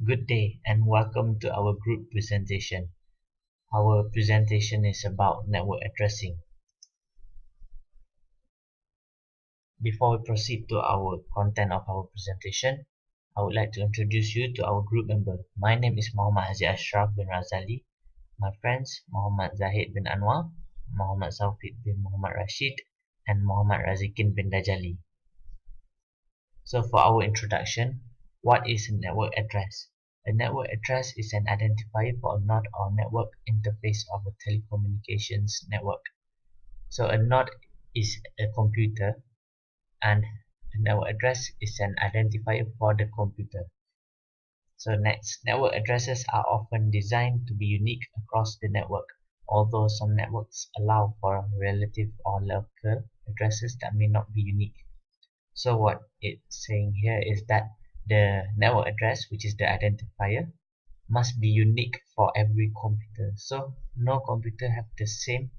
Good day and welcome to our group presentation. Our presentation is about network addressing. Before we proceed to our content of our presentation, I would like to introduce you to our group member. My name is Muhammad Haji Ashraf bin Razali. My friends Muhammad Zahid bin Anwar, Muhammad Saufid bin Muhammad Rashid, and Muhammad Razikin bin Dajali. So for our introduction, what is a network address? A network address is an identifier for a node or network interface of a telecommunications network. So a node is a computer and a network address is an identifier for the computer. So next, network addresses are often designed to be unique across the network, although some networks allow for relative or local addresses that may not be unique. So what it's saying here is that the network address, which is the identifier, must be unique for every computer. So no computer have the same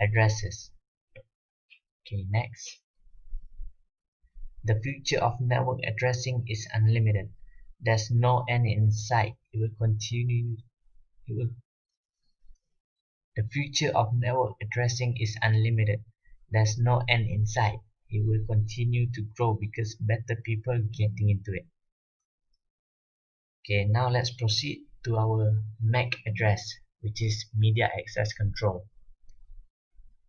addresses. Okay, next. The future of network addressing is unlimited. There's no end in sight. It will continue. It will. The future of network addressing is unlimited. There's no end in sight. It will continue to grow because better people getting into it. Okay, now let's proceed to our MAC address, which is Media Access Control.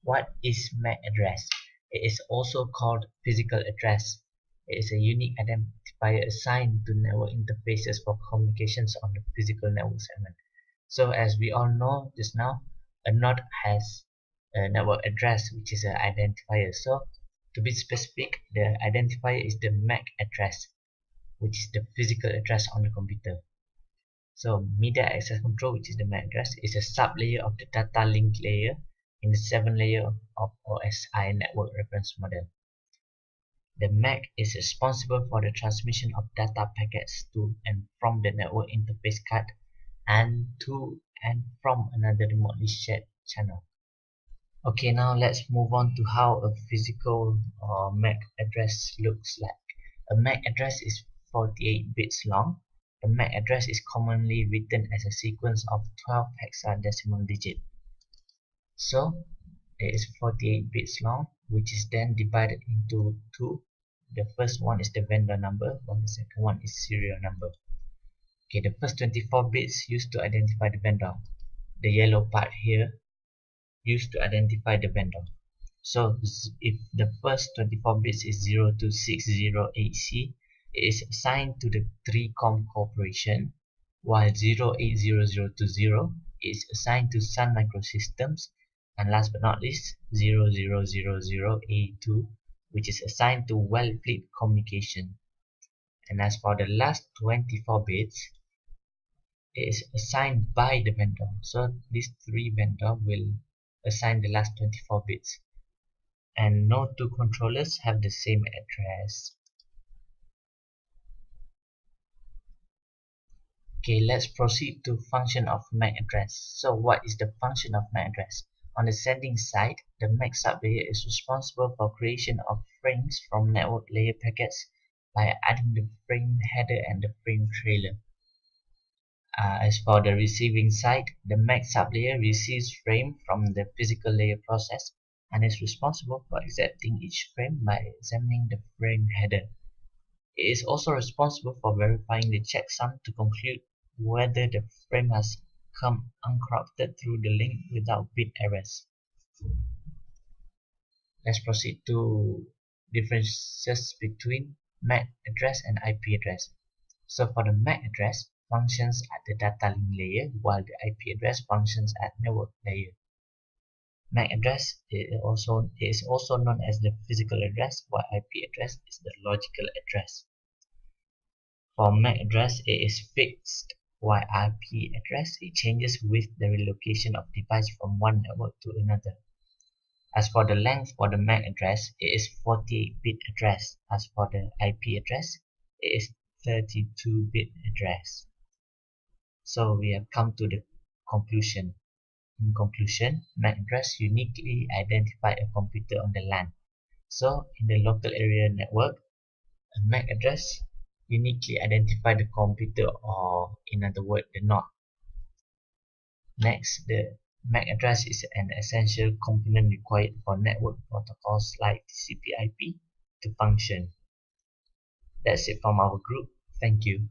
What is MAC address? It is also called physical address. It is a unique identifier assigned to network interfaces for communications on the physical network segment. So as we all know just now, a node has a network address, which is an identifier. So to be specific, the identifier is the MAC address, which is the physical address on the computer. So media access control, which is the MAC address, is a sub-layer of the data link layer in the 7-layer of OSI network reference model. The MAC is responsible for the transmission of data packets to and from the network interface card and to and from another remotely shared channel. Okay, now let's move on to how a physical MAC address looks like. A MAC address is 48 bits long. A MAC address is commonly written as a sequence of 12 hexadecimal digits. So it is 48 bits long, which is then divided into two. The first one is the vendor number, while the second one is serial number. Okay, the first 24 bits used to identify the vendor. The yellow part here used to identify the vendor. So if the first 24 bits is 02608C, it is assigned to the 3Com Corporation, while 080020 is assigned to Sun Microsystems, and last but not least 0000A2, which is assigned to Wellfleet Communication. And as for the last 24 bits, it is assigned by the vendor. So these three vendors will assign the last 24 bits. And no two controllers have the same address. Okay, let's proceed to function of MAC address. So what is the function of MAC address? On the sending side, the MAC sublayer is responsible for creation of frames from network layer packets by adding the frame header and the frame trailer. As for the receiving side, the MAC sublayer receives frame from the physical layer process and is responsible for accepting each frame by examining the frame header. It is also responsible for verifying the checksum to conclude whether the frame has come uncorrupted through the link without bit errors. Let's proceed to differences between MAC address and IP address. So for the MAC address, functions at the data link layer, while the IP address functions at network layer. MAC address is also known as the physical address, while IP address is the logical address. For MAC address, it is fixed, while IP address it changes with the relocation of device from one network to another. As for the length for the MAC address, it is 48-bit address. As for the IP address, it is 32-bit address. So we have come to the conclusion. In conclusion, MAC address uniquely identify a computer on the LAN. So in the local area network, a MAC address uniquely identify the computer, or in other words, the NOT. Next, the MAC address is an essential component required for network protocols like TCP/IP to function. That's it from our group. Thank you.